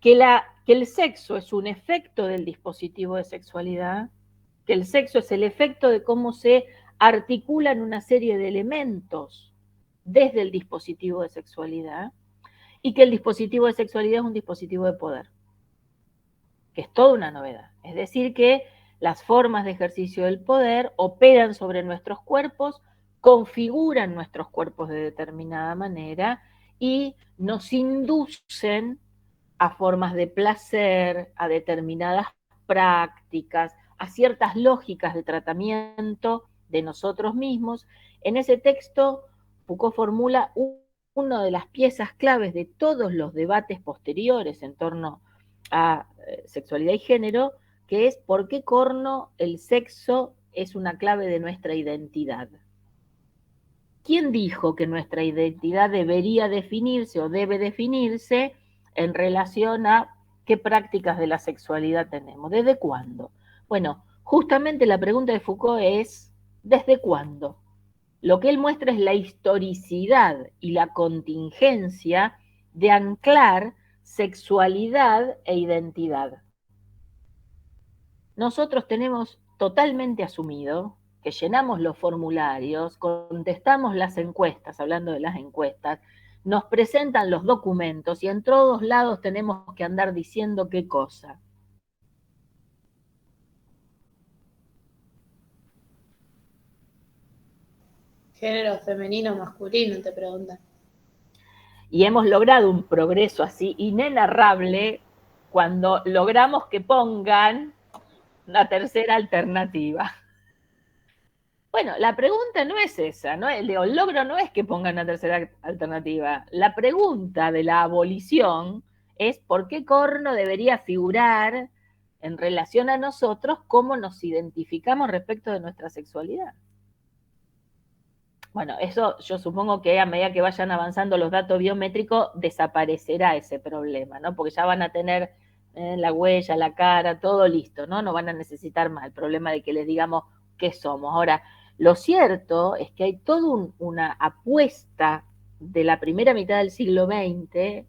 que el sexo es un efecto del dispositivo de sexualidad, que el sexo es el efecto de cómo se articulan una serie de elementos desde el dispositivo de sexualidad, y que el dispositivo de sexualidad es un dispositivo de poder, que es toda una novedad. Es decir, que las formas de ejercicio del poder operan sobre nuestros cuerpos, configuran nuestros cuerpos de determinada manera y nos inducen a formas de placer, a determinadas prácticas, a ciertas lógicas de tratamiento de nosotros mismos. En ese texto, Foucault formula una de las piezas claves de todos los debates posteriores en torno a sexualidad y género, que es por qué corno el sexo es una clave de nuestra identidad. ¿Quién dijo que nuestra identidad debería definirse o debe definirse en relación a qué prácticas de la sexualidad tenemos? ¿Desde cuándo? Bueno, justamente la pregunta de Foucault es, ¿desde cuándo? Lo que él muestra es la historicidad y la contingencia de anclar sexualidad e identidad. Nosotros tenemos totalmente asumido que llenamos los formularios, contestamos las encuestas, hablando de las encuestas, nos presentan los documentos y en todos lados tenemos que andar diciendo qué cosa. Género femenino, masculino, te preguntan. Y hemos logrado un progreso así inenarrable cuando logramos que pongan una tercera alternativa. Bueno, la pregunta no es esa, ¿no? El logro no es que pongan una tercera alternativa. La pregunta de la abolición es por qué corno debería figurar en relación a nosotros cómo nos identificamos respecto de nuestra sexualidad. Bueno, eso yo supongo que a medida que vayan avanzando los datos biométricos desaparecerá ese problema, ¿no? Porque ya van a tener la huella, la cara, todo listo, ¿no? No van a necesitar más el problema de que les digamos qué somos. Ahora, lo cierto es que hay toda una apuesta de la primera mitad del siglo XX,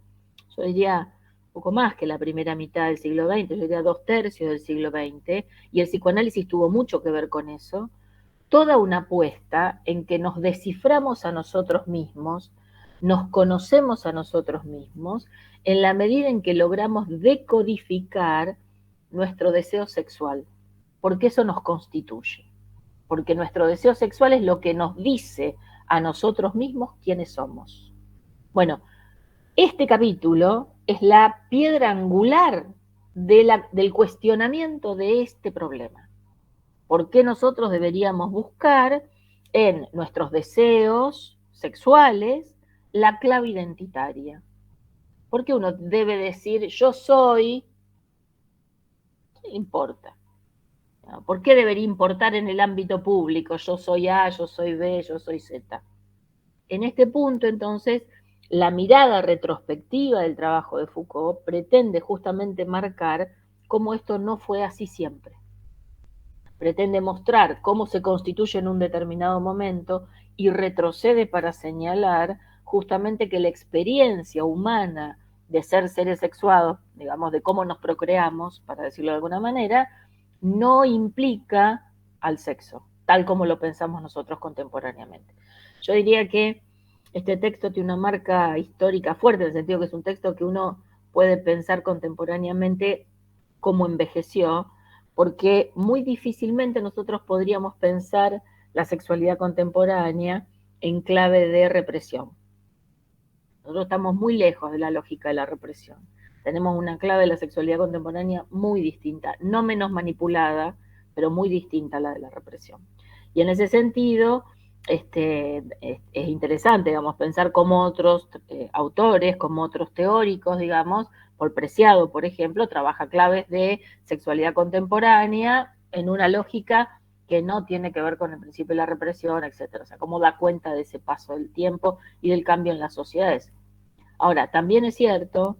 yo diría un poco más que la primera mitad del siglo XX, yo diría 2/3 del siglo XX, y el psicoanálisis tuvo mucho que ver con eso, toda una apuesta en que nos desciframos a nosotros mismos, nos conocemos a nosotros mismos, en la medida en que logramos decodificar nuestro deseo sexual, porque eso nos constituye, porque nuestro deseo sexual es lo que nos dice a nosotros mismos quiénes somos. Bueno, este capítulo es la piedra angular del cuestionamiento de este problema. ¿Por qué nosotros deberíamos buscar en nuestros deseos sexuales la clave identitaria? ¿Por qué uno debe decir yo soy? ¿Qué le importa? ¿Por qué debería importar en el ámbito público? Yo soy A, yo soy B, yo soy Z. En este punto, entonces, la mirada retrospectiva del trabajo de Foucault pretende justamente marcar cómo esto no fue así siempre. Pretende mostrar cómo se constituye en un determinado momento y retrocede para señalar justamente que la experiencia humana de ser seres sexuados, digamos, de cómo nos procreamos, para decirlo de alguna manera, no implica al sexo, tal como lo pensamos nosotros contemporáneamente. Yo diría que este texto tiene una marca histórica fuerte, en el sentido que es un texto que uno puede pensar contemporáneamente cómo envejeció, porque muy difícilmente nosotros podríamos pensar la sexualidad contemporánea en clave de represión. Nosotros estamos muy lejos de la lógica de la represión. Tenemos una clave de la sexualidad contemporánea muy distinta, no menos manipulada, pero muy distinta a la de la represión. Y en ese sentido, es interesante, digamos, pensar cómo otros autores, como otros teóricos, digamos, Paul Preciado, por ejemplo, trabaja claves de sexualidad contemporánea en una lógica que no tiene que ver con el principio de la represión, etcétera. O sea, cómo da cuenta de ese paso del tiempo y del cambio en las sociedades. Ahora, también es cierto,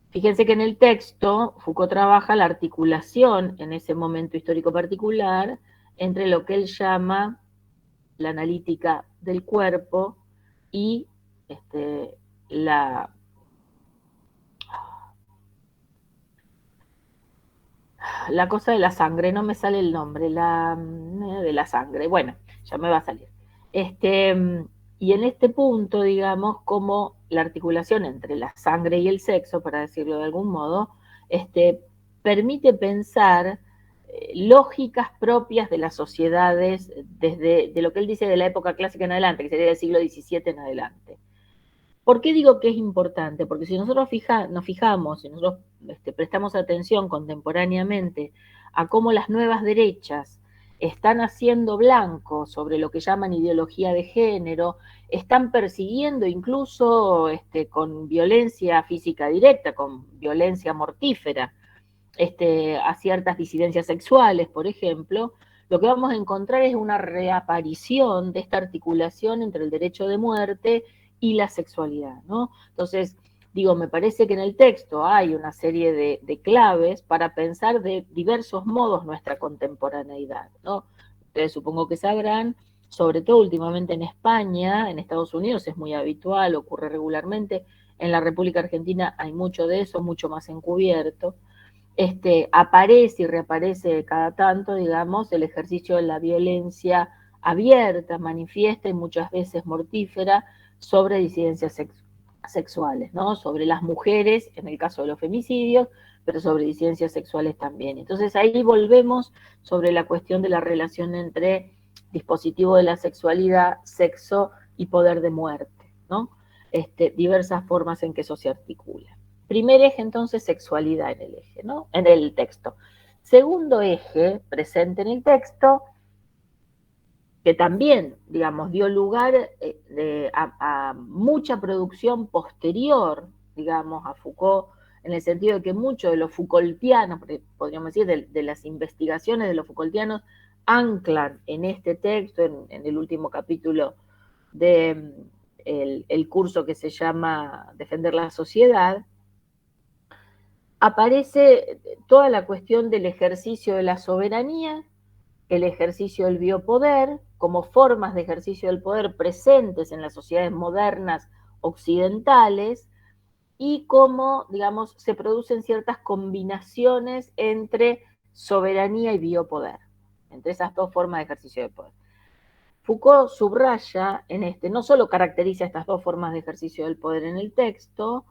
fíjense que en el texto Foucault trabaja la articulación en ese momento histórico particular entre lo que él llama la analítica del cuerpo y la la cosa de la sangre, no me sale el nombre, de la sangre, bueno, ya me va a salir. Y en este punto, digamos, como la articulación entre la sangre y el sexo, para decirlo de algún modo, permite pensar lógicas propias de las sociedades desde de lo que él dice de la época clásica en adelante, que sería del siglo XVII en adelante. ¿Por qué digo que es importante? Porque si nosotros nos fijamos, si nosotros prestamos atención contemporáneamente a cómo las nuevas derechas están haciendo blanco sobre lo que llaman ideología de género, están persiguiendo incluso con violencia física directa, con violencia mortífera, a ciertas disidencias sexuales, por ejemplo, lo que vamos a encontrar es una reaparición de esta articulación entre el derecho de muerte y la sexualidad, ¿no? Entonces, digo, me parece que en el texto hay una serie de claves para pensar de diversos modos nuestra contemporaneidad, ¿no? Ustedes supongo que sabrán, sobre todo últimamente en España, en Estados Unidos es muy habitual, ocurre regularmente, en la República Argentina hay mucho de eso, mucho más encubierto. Aparece y reaparece cada tanto, digamos, el ejercicio de la violencia abierta, manifiesta y muchas veces mortífera sobre disidencias sexuales, ¿no? Sobre las mujeres, en el caso de los femicidios, pero sobre disidencias sexuales también. Entonces ahí volvemos sobre la cuestión de la relación entre dispositivo de la sexualidad, sexo y poder de muerte, ¿no? Diversas formas en que eso se articula. Primer eje, entonces, sexualidad en el eje, ¿no? En el texto. Segundo eje, presente en el texto, que también, digamos, dio lugar a mucha producción posterior, digamos, a Foucault, en el sentido de que muchos de los Foucaultianos, podríamos decir, de las investigaciones de los Foucaultianos, anclan en este texto, en el último capítulo de el curso que se llama Defender la Sociedad, aparece toda la cuestión del ejercicio de la soberanía, el ejercicio del biopoder, como formas de ejercicio del poder presentes en las sociedades modernas occidentales, y cómo, digamos, se producen ciertas combinaciones entre soberanía y biopoder, entre esas dos formas de ejercicio de poder. Foucault subraya no solo caracteriza estas dos formas de ejercicio del poder en el texto,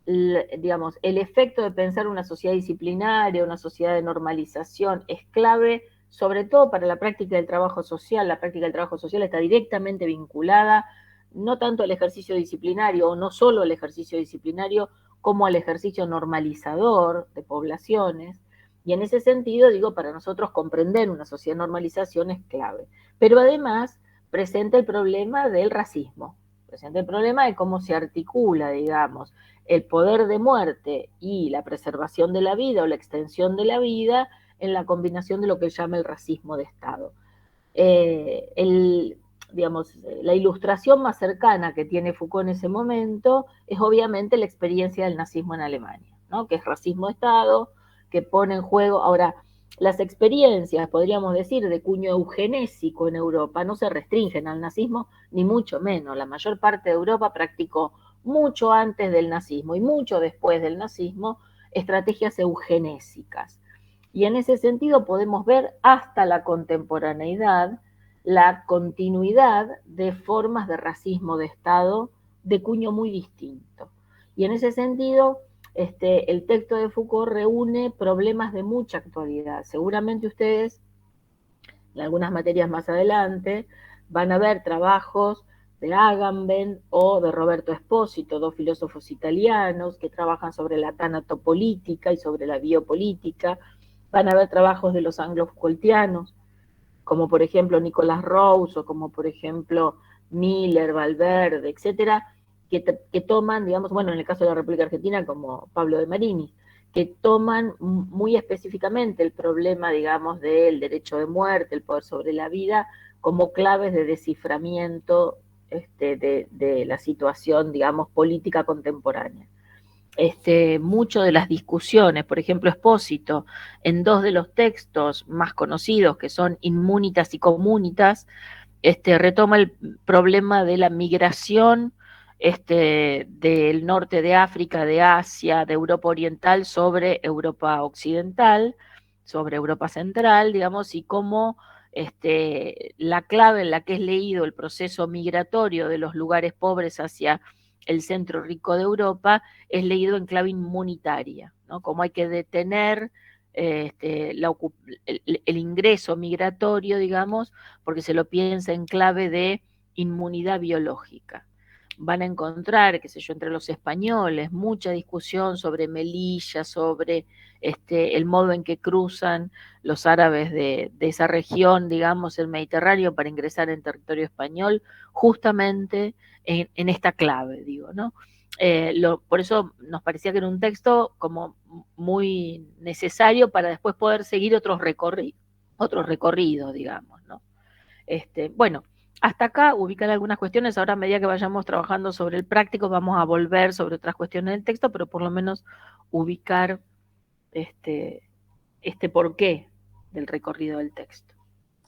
digamos, el efecto de pensar una sociedad disciplinaria, una sociedad de normalización, es clave, sobre todo para la práctica del trabajo social. La práctica del trabajo social está directamente vinculada no tanto al ejercicio disciplinario, o no solo al ejercicio disciplinario, como al ejercicio normalizador de poblaciones. Y en ese sentido, digo, para nosotros comprender una sociedad de normalización es clave. Pero además presenta el problema del racismo, presenta el problema de cómo se articula, digamos, el poder de muerte y la preservación de la vida o la extensión de la vida en la combinación de lo que él llama el racismo de Estado. Digamos, la ilustración más cercana que tiene Foucault en ese momento es obviamente la experiencia del nazismo en Alemania, ¿no? Que es racismo de Estado, que pone en juego. Ahora, las experiencias, podríamos decir, de cuño eugenésico en Europa no se restringen al nazismo, ni mucho menos. La mayor parte de Europa practicó mucho antes del nazismo y mucho después del nazismo estrategias eugenésicas. Y en ese sentido podemos ver hasta la contemporaneidad la continuidad de formas de racismo de Estado de cuño muy distinto. Y en ese sentido, el texto de Foucault reúne problemas de mucha actualidad. Seguramente ustedes, en algunas materias más adelante, van a ver trabajos de Agamben o de Roberto Espósito, dos filósofos italianos que trabajan sobre la tanatopolítica y sobre la biopolítica. Van a ver trabajos de los anglo-Foucaultianos, como por ejemplo Nicolás Rose, o como por ejemplo Miller, Valverde, etcétera, que toman, digamos, bueno, en el caso de la República Argentina, como Pablo de Marini, que toman muy específicamente el problema, digamos, del derecho de muerte, el poder sobre la vida, como claves de desciframiento de la situación, digamos, política contemporánea. Mucho de las discusiones, por ejemplo, Espósito, en dos de los textos más conocidos, que son Inmunitas y Comunitas, retoma el problema de la migración del norte de África, de Asia, de Europa Oriental sobre Europa Occidental, sobre Europa Central, digamos, y cómo la clave en la que es leído el proceso migratorio de los lugares pobres hacia el centro rico de Europa es leído en clave inmunitaria, ¿no? Cómo hay que detener el ingreso migratorio, digamos, porque se lo piensa en clave de inmunidad biológica. Van a encontrar, qué sé yo, entre los españoles, mucha discusión sobre Melilla, sobre el modo en que cruzan los árabes de esa región, digamos, el Mediterráneo, para ingresar en territorio español, justamente en esta clave, digo, ¿no? Por eso nos parecía que era un texto como muy necesario para después poder seguir otros recorridos, digamos, ¿no? Bueno, hasta acá ubican algunas cuestiones. Ahora, a medida que vayamos trabajando sobre el práctico, vamos a volver sobre otras cuestiones del texto, pero por lo menos ubicar este porqué del recorrido del texto.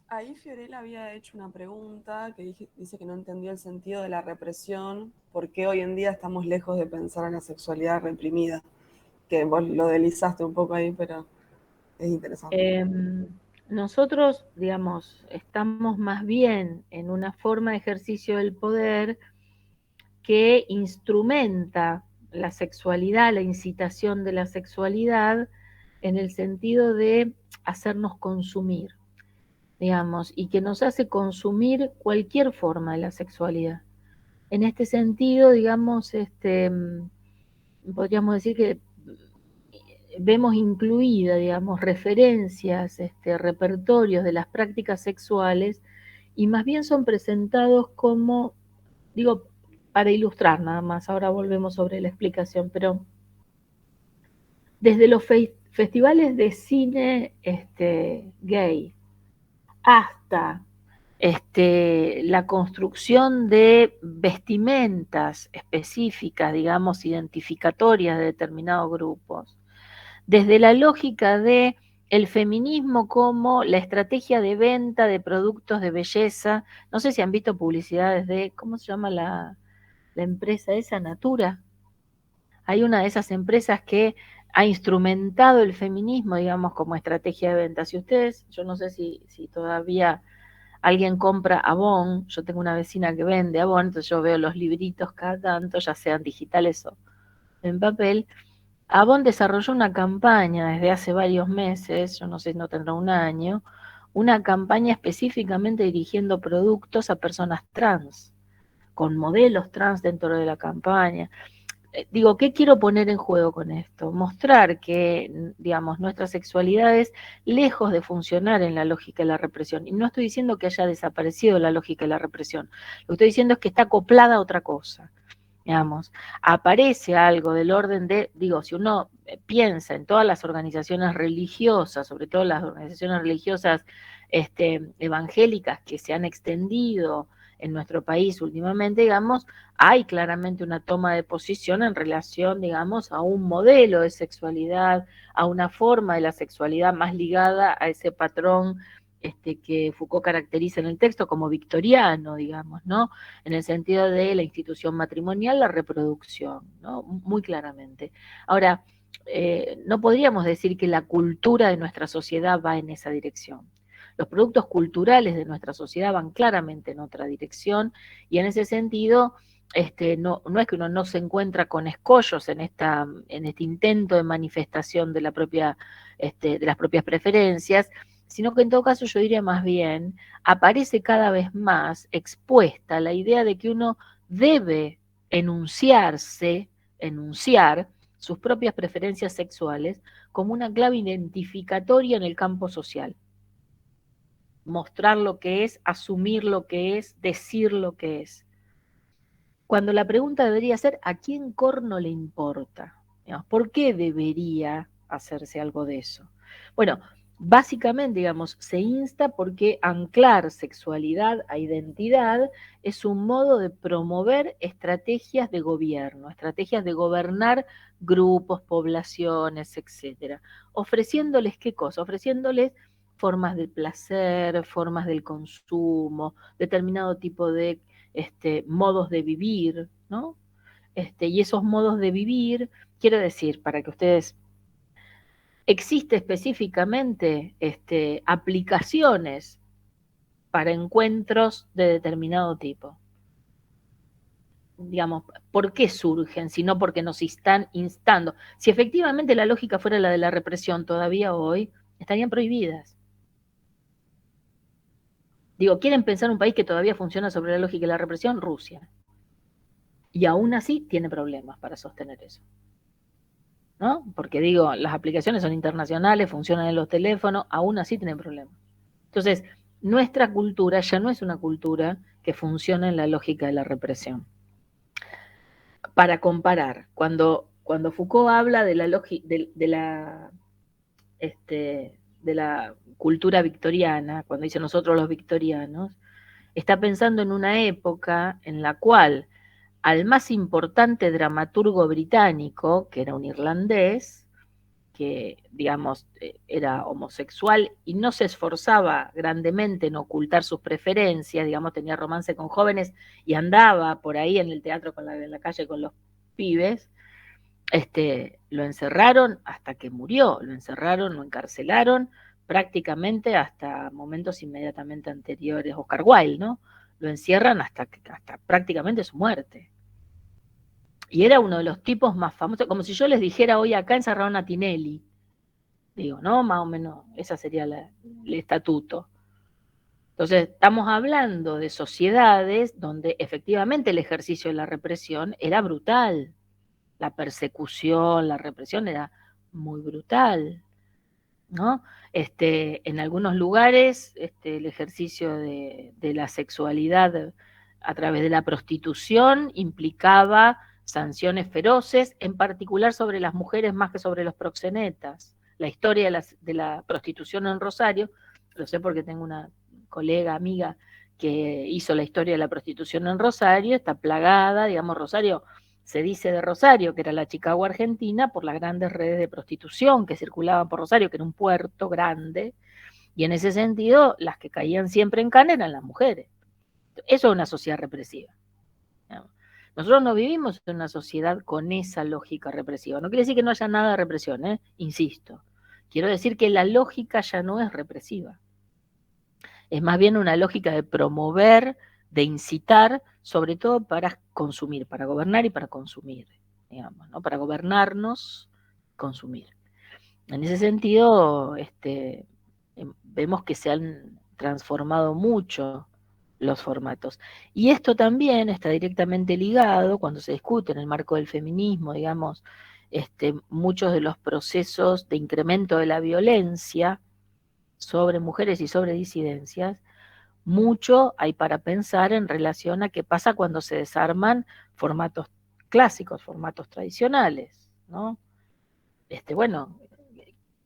Ahí Fiorella había hecho una pregunta que dice que no entendía el sentido de la represión, por qué hoy en día estamos lejos de pensar en la sexualidad reprimida, que vos lo deslizaste un poco ahí, pero es interesante. Nosotros, digamos, estamos más bien en una forma de ejercicio del poder que instrumenta la sexualidad, la incitación de la sexualidad, en el sentido de hacernos consumir, digamos, y que nos hace consumir cualquier forma de la sexualidad. En este sentido, digamos, podríamos decir que vemos incluida, digamos, referencias, repertorios de las prácticas sexuales, y más bien son presentados como, digo, para ilustrar nada más, ahora volvemos sobre la explicación, pero desde los festivales de cine gay hasta la construcción de vestimentas específicas, digamos, identificatorias de determinados grupos, desde la lógica de el feminismo como la estrategia de venta de productos de belleza. No sé si han visto publicidades de, ¿cómo se llama la empresa esa? Natura. Hay una de esas empresas que ha instrumentado el feminismo, digamos, como estrategia de venta. Si ustedes, yo no sé si todavía alguien compra Avon, yo tengo una vecina que vende Avon, entonces yo veo los libritos cada tanto, ya sean digitales o en papel. Avon desarrolló una campaña desde hace varios meses, yo no sé, no tendrá un año, una campaña específicamente dirigiendo productos a personas trans, con modelos trans dentro de la campaña. Digo, ¿qué quiero poner en juego con esto? Mostrar que, digamos, nuestras sexualidades, lejos de funcionar en la lógica de la represión, y no estoy diciendo que haya desaparecido la lógica de la represión, lo que estoy diciendo es que está acoplada a otra cosa, digamos, aparece algo del orden de, digo, si uno piensa en todas las organizaciones religiosas, sobre todo las organizaciones religiosas evangélicas que se han extendido en nuestro país últimamente, digamos, hay claramente una toma de posición en relación, digamos, a un modelo de sexualidad, a una forma de la sexualidad más ligada a ese patrón que Foucault caracteriza en el texto como victoriano, digamos, ¿no? En el sentido de la institución matrimonial, la reproducción, ¿no? Muy claramente. Ahora, no podríamos decir que la cultura de nuestra sociedad va en esa dirección. Los productos culturales de nuestra sociedad van claramente en otra dirección, y en ese sentido no es que uno no se encuentra con escollos en este intento de manifestación de de las propias preferencias, sino que en todo caso yo diría más bien, aparece cada vez más expuesta la idea de que uno debe enunciar sus propias preferencias sexuales como una clave identificatoria en el campo social. Mostrar lo que es, asumir lo que es, decir lo que es. Cuando la pregunta debería ser, ¿a quién corno le importa? ¿Por qué debería hacerse algo de eso? Bueno, básicamente, digamos, se insta porque anclar sexualidad a identidad es un modo de promover estrategias de gobierno, estrategias de gobernar grupos, poblaciones, etcétera. Ofreciéndoles qué cosa? Ofreciéndoles formas del placer, formas del consumo, determinado tipo de modos de vivir, ¿no? y esos modos de vivir, quiero decir, para que ustedes, existe específicamente aplicaciones para encuentros de determinado tipo. Digamos, ¿por qué surgen? Sino porque nos están instando. Si efectivamente la lógica fuera la de la represión todavía hoy, estarían prohibidas. Digo, ¿quieren pensar un país que todavía funciona sobre la lógica de la represión? Rusia. Y aún así tiene problemas para sostener eso. ¿No? Porque digo, las aplicaciones son internacionales, funcionan en los teléfonos, aún así tienen problemas. Entonces, nuestra cultura ya no es una cultura que funciona en la lógica de la represión. Para comparar, cuando Foucault habla de la cultura victoriana, cuando dice nosotros los victorianos, está pensando en una época en la cual al más importante dramaturgo británico, que era un irlandés, que, digamos, era homosexual y no se esforzaba grandemente en ocultar sus preferencias, digamos, tenía romance con jóvenes y andaba por ahí en el teatro, en la calle con los pibes, lo encerraron hasta que murió, lo encerraron, lo encarcelaron prácticamente hasta momentos inmediatamente anteriores, Oscar Wilde, ¿no? Lo encierran hasta prácticamente su muerte. Y era uno de los tipos más famosos, como si yo les dijera hoy acá encerraron a Tinelli. Digo, ¿no? Más o menos, esa sería el estatuto. Entonces, estamos hablando de sociedades donde efectivamente el ejercicio de la represión era brutal. La persecución, la represión era muy brutal, ¿no? En algunos lugares, el ejercicio de la sexualidad a través de la prostitución implicaba sanciones feroces, en particular sobre las mujeres más que sobre los proxenetas. La historia de la prostitución en Rosario, lo sé porque tengo una colega, amiga, que hizo la historia de la prostitución en Rosario, está plagada, digamos, Rosario, se dice de Rosario, que era la Chicago argentina, por las grandes redes de prostitución que circulaban por Rosario, que era un puerto grande, y en ese sentido, las que caían siempre en cana eran las mujeres. Eso es una sociedad represiva. Nosotros no vivimos en una sociedad con esa lógica represiva. No quiere decir que no haya nada de represión, insisto. Quiero decir que la lógica ya no es represiva. Es más bien una lógica de promover, de incitar, sobre todo para consumir, para gobernar y para consumir, digamos, ¿no? Para gobernarnos, consumir. En ese sentido, vemos que se han transformado mucho los formatos. Y esto también está directamente ligado, cuando se discute en el marco del feminismo, digamos, muchos de los procesos de incremento de la violencia sobre mujeres y sobre disidencias, mucho hay para pensar en relación a qué pasa cuando se desarman formatos clásicos, formatos tradicionales, ¿no? Bueno,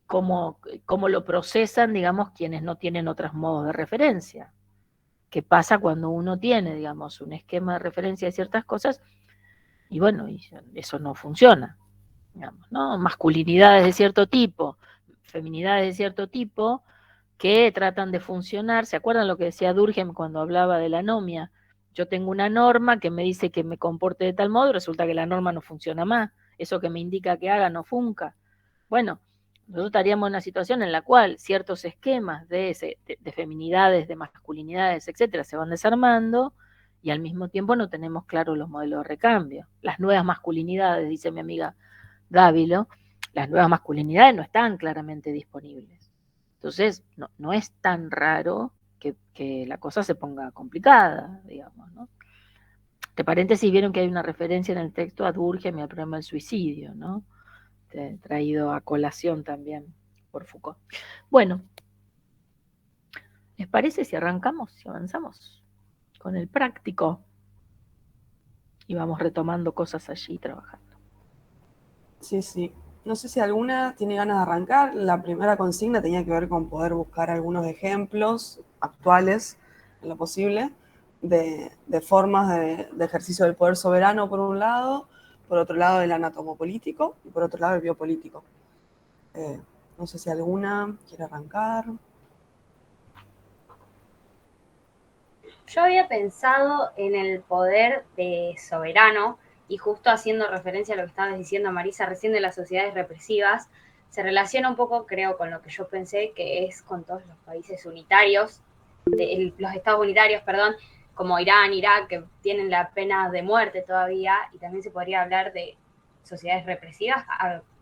cómo lo procesan, digamos, quienes no tienen otros modos de referencia. ¿Qué pasa cuando uno tiene, digamos, un esquema de referencia de ciertas cosas? Y bueno, eso no funciona, digamos, ¿no? Masculinidades de cierto tipo, feminidades de cierto tipo, que tratan de funcionar. ¿Se acuerdan lo que decía Durkheim cuando hablaba de la anomia? Yo tengo una norma que me dice que me comporte de tal modo, resulta que la norma no funciona más. Eso que me indica que haga no funca. Bueno, nosotros estaríamos en una situación en la cual ciertos esquemas de feminidades, de masculinidades, etcétera, se van desarmando y al mismo tiempo no tenemos claros los modelos de recambio. Las nuevas masculinidades, dice mi amiga Dávilo, las nuevas masculinidades no están claramente disponibles. Entonces, no es tan raro que la cosa se ponga complicada, digamos, ¿no? De paréntesis, vieron que hay una referencia en el texto a Durkheim y al problema del suicidio, ¿no? Traído a colación también por Foucault. Bueno, ¿les parece si arrancamos, si avanzamos con el práctico? Y vamos retomando cosas allí trabajando. Sí, sí. No sé si alguna tiene ganas de arrancar. La primera consigna tenía que ver con poder buscar algunos ejemplos actuales, en lo posible, de formas de ejercicio del poder soberano, por un lado, por otro lado el anatomopolítico y por otro lado el biopolítico. No sé si alguna quiere arrancar. Yo había pensado en el poder de soberano y justo haciendo referencia a lo que estabas diciendo, Marisa, recién de las sociedades represivas, se relaciona un poco, creo, con lo que yo pensé, que es con todos los países unitarios, los estados unitarios, perdón, como Irán, Irak, que tienen la pena de muerte todavía, y también se podría hablar de sociedades represivas,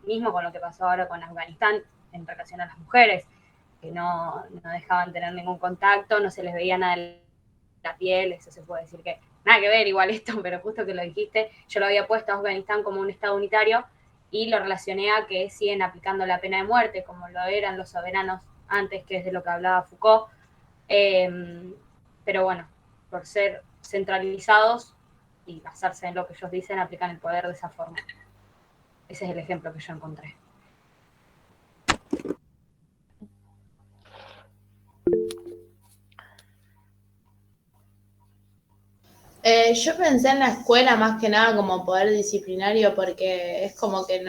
mismo con lo que pasó ahora con Afganistán en relación a las mujeres, que no dejaban tener ningún contacto, no se les veía nada de la piel, eso se puede decir que nada que ver igual esto, pero justo que lo dijiste, yo lo había puesto a Afganistán como un estado unitario y lo relacioné a que siguen aplicando la pena de muerte, como lo eran los soberanos antes, que es de lo que hablaba Foucault, pero bueno, por ser centralizados y basarse en lo que ellos dicen, aplican el poder de esa forma. Ese es el ejemplo que yo encontré. Yo pensé en la escuela más que nada como poder disciplinario porque es como que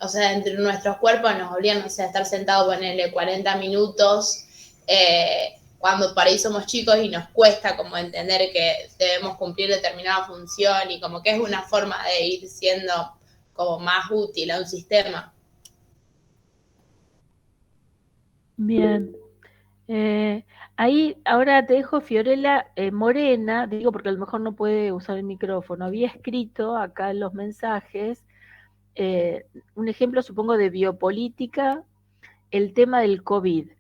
o sea, entre nuestros cuerpos nos obligan, o sea, a estar sentados, ponerle 40 minutos, cuando por ahí somos chicos y nos cuesta como entender que debemos cumplir determinada función y como que es una forma de ir siendo como más útil a un sistema. Bien. Ahí ahora te dejo Fiorella Morena, digo porque a lo mejor no puede usar el micrófono, había escrito acá en los mensajes un ejemplo supongo de biopolítica, el tema del COVID,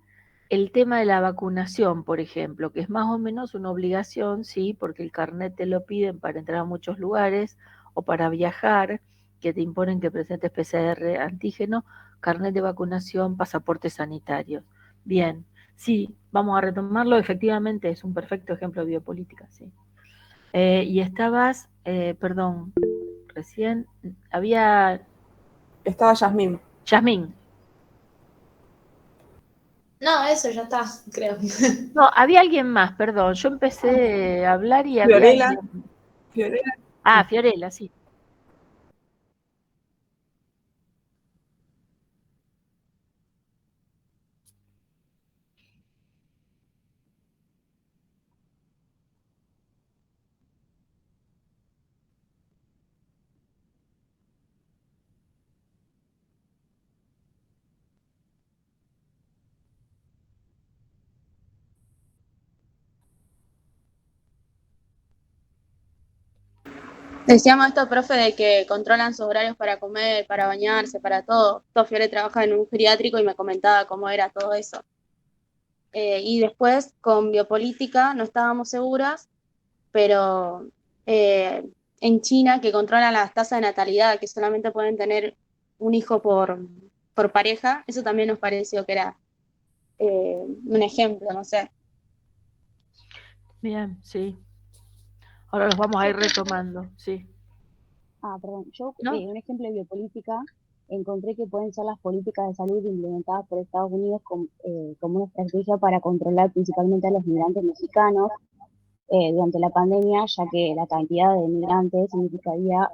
el tema de la vacunación, por ejemplo, que es más o menos una obligación, sí, porque el carnet te lo piden para entrar a muchos lugares o para viajar, que te imponen que presentes PCR, antígeno, carnet de vacunación, pasaporte sanitario. Bien, sí, vamos a retomarlo, efectivamente es un perfecto ejemplo de biopolítica, sí. Y estabas, perdón, recién había... Estaba Yasmín. Yasmín. No, eso ya está, creo. No, había alguien más, perdón. Yo empecé a hablar y había Fiorella. alguien. Fiorella. Ah, Fiorella, sí. Decíamos esto, profe, de que controlan sus horarios para comer, para bañarse, para todo. Fiore trabaja en un geriátrico y me comentaba cómo era todo eso. Y después con biopolítica no estábamos seguras, pero en China que controlan las tasas de natalidad, que solamente pueden tener un hijo por pareja, eso también nos pareció que era un ejemplo, no sé. Bien, sí. Ahora los vamos a ir retomando, sí. Perdón, yo ¿No? un ejemplo de biopolítica encontré que pueden ser las políticas de salud implementadas por Estados Unidos como una estrategia para controlar principalmente a los migrantes mexicanos durante la pandemia, ya que la cantidad de migrantes significaría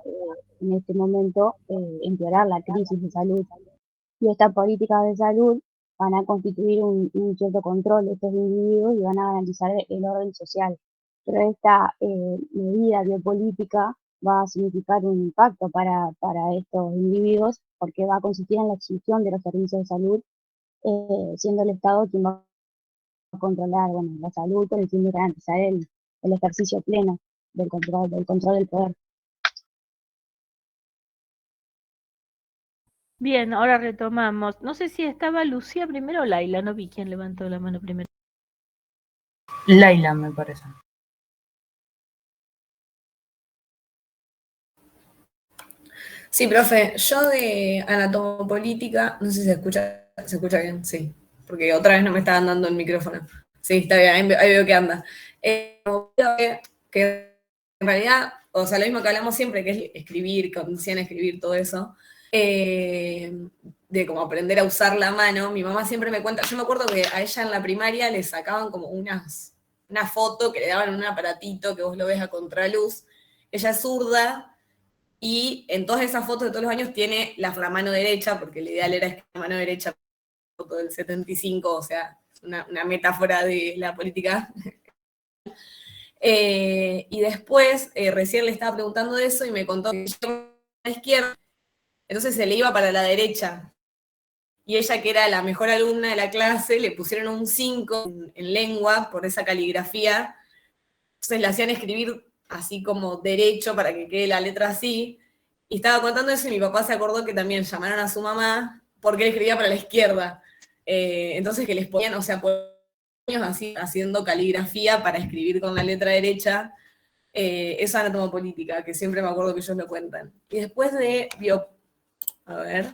en este momento empeorar la crisis de salud. Y estas políticas de salud van a constituir un cierto control de estos individuos y van a garantizar el orden social. Pero esta medida biopolítica va a significar un impacto para estos individuos porque va a consistir en la extinción de los servicios de salud, siendo el Estado quien va a controlar la salud con el fin de garantizar el ejercicio pleno del control del poder. Bien, ahora retomamos. No sé si estaba Lucía primero o Laila, no vi quién levantó la mano primero. Laila, me parece. Sí, profe, yo de anatomopolítica, no sé si se escucha bien, sí, porque otra vez no me estaban dando el micrófono. Sí, está bien, ahí veo que anda. Que en realidad, o sea, lo mismo que hablamos siempre, que es escribir, condición escribir, todo eso, de como aprender a usar la mano, mi mamá siempre me cuenta, yo me acuerdo que a ella en la primaria le sacaban como una foto que le daban un aparatito que vos lo ves a contraluz, ella es zurda, y en todas esas fotos de todos los años tiene la mano derecha, porque el ideal era que la mano derecha, foto del 75, o sea, una metáfora de la política. Y después, recién le estaba preguntando de eso y me contó que yo a la izquierda, entonces se le iba para la derecha. Y ella, que era la mejor alumna de la clase, le pusieron un 5 en lengua por esa caligrafía. Entonces le hacían escribir así como derecho para que quede la letra así. Y estaba contando eso y mi papá se acordó que también llamaron a su mamá porque él escribía para la izquierda. Entonces que les ponían, o sea, por años así, haciendo caligrafía para escribir con la letra derecha. Esa anatomopolítica, que siempre me acuerdo que ellos lo cuentan. Y después de a ver,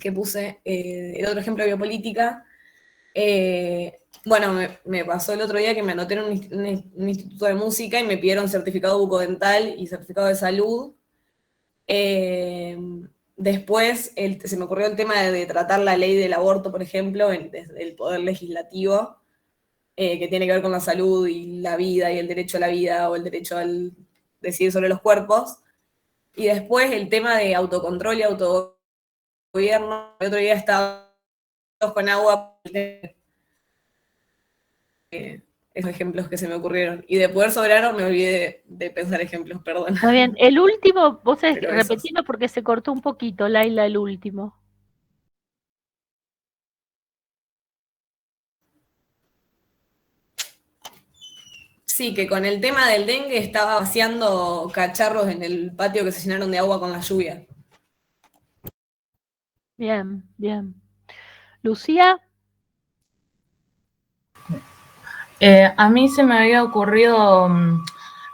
que puse el otro ejemplo de biopolítica. Bueno, me pasó el otro día que me anoté en un instituto de música y me pidieron certificado bucodental y certificado de salud. Después se me ocurrió el tema de tratar la ley del aborto, por ejemplo, desde el poder legislativo, que tiene que ver con la salud y la vida y el derecho a la vida o el derecho al decidir sobre los cuerpos. Y después el tema de autocontrol y autogobierno. El otro día estaba con agua, esos ejemplos que se me ocurrieron. Y de poder soberano me olvidé de pensar ejemplos, perdón. Está bien. El último, vos Pero esos. repetilo porque se cortó un poquito, Laila, el último. Sí, que con el tema del dengue estaba vaciando cacharros en el patio que se llenaron de agua con la lluvia. Bien, bien. Lucía. A mí se me había ocurrido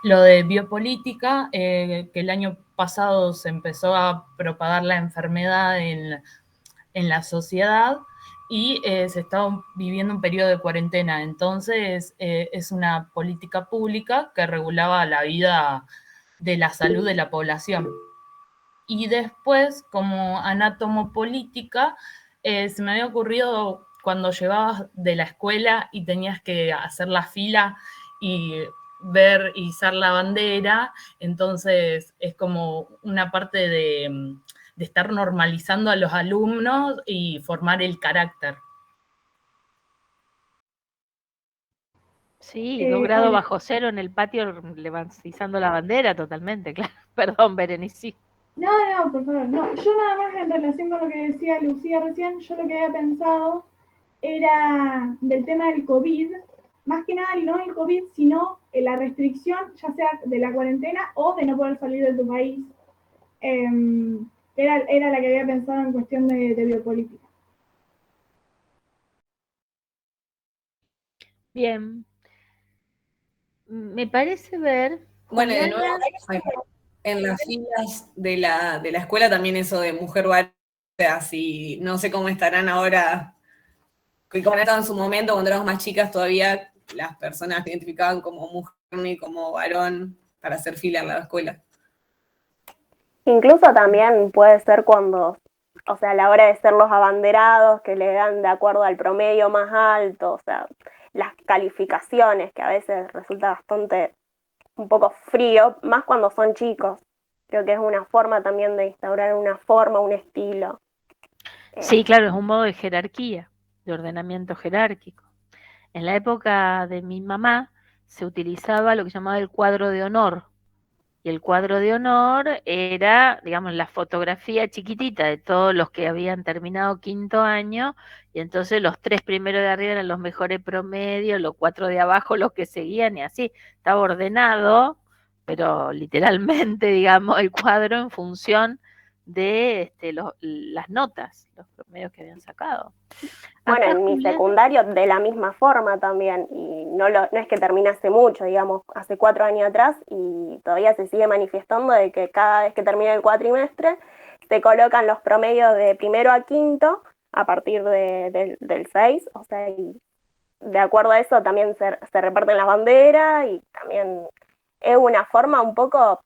lo de biopolítica, que el año pasado se empezó a propagar la enfermedad en la sociedad y se estaba viviendo un periodo de cuarentena. Entonces, es una política pública que regulaba la vida de la salud de la población. Y después, como anatomopolítica, se me había ocurrido cuando llegabas de la escuela y tenías que hacer la fila y ver y izar la bandera, entonces es como una parte de estar normalizando a los alumnos y formar el carácter. Sí, 2 grados bajo cero en el patio levantando la bandera, totalmente, claro. Perdón, Berenice. No, por favor, no. Yo nada más en relación con lo que decía Lucía recién, yo lo que había pensado era del tema del COVID, más que nada no el COVID, sino la restricción, ya sea de la cuarentena o de no poder salir de tu país. Era la que había pensado en cuestión de biopolítica. Bien. Me parece ver. Bueno, y de Juliana, nuevo, en las filas de la escuela también eso de mujer varón, o sea, si no sé cómo estarán ahora, que como estaban en su momento, cuando éramos más chicas, todavía las personas se identificaban como mujer y como varón para hacer fila en la escuela. Incluso también puede ser cuando, o sea, a la hora de ser los abanderados, que le dan de acuerdo al promedio más alto, o sea, las calificaciones, que a veces resulta bastante, un poco frío, más cuando son chicos. Creo que es una forma también de instaurar una forma, un estilo. sí, claro, es un modo de jerarquía, de ordenamiento jerárquico. En la época de mi mamá se utilizaba lo que se llamaba el cuadro de honor. Y el cuadro de honor era, digamos, la fotografía chiquitita de todos los que habían terminado quinto año, y entonces los 3 primeros de arriba eran los mejores promedios, los 4 de abajo los que seguían, y así. Estaba ordenado, pero literalmente, digamos, el cuadro en función de las notas, los promedios que habían sacado. Bueno, Acá, en mi Juliana, secundario de la misma forma también, y no es que termine hace mucho, digamos, hace 4 años atrás, y todavía se sigue manifestando de que cada vez que termina el cuatrimestre se colocan los promedios de primero a quinto a partir del 6, o sea, y de acuerdo a eso también se reparten las banderas, y también es una forma un poco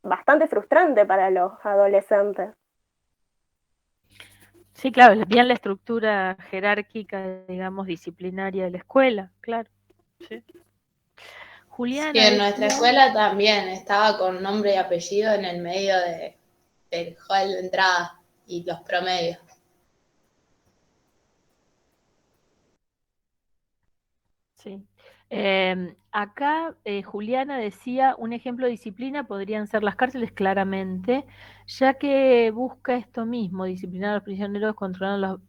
bastante frustrante para los adolescentes. sí, claro, bien la estructura jerárquica, digamos, disciplinaria de la escuela, claro. Sí. Juliana. Sí, en nuestra escuela también estaba con nombre y apellido en el medio del hall de entrada y los promedios. Sí. Acá Juliana decía, un ejemplo de disciplina podrían ser las cárceles claramente, ya que busca esto mismo, disciplinar a los prisioneros, controlar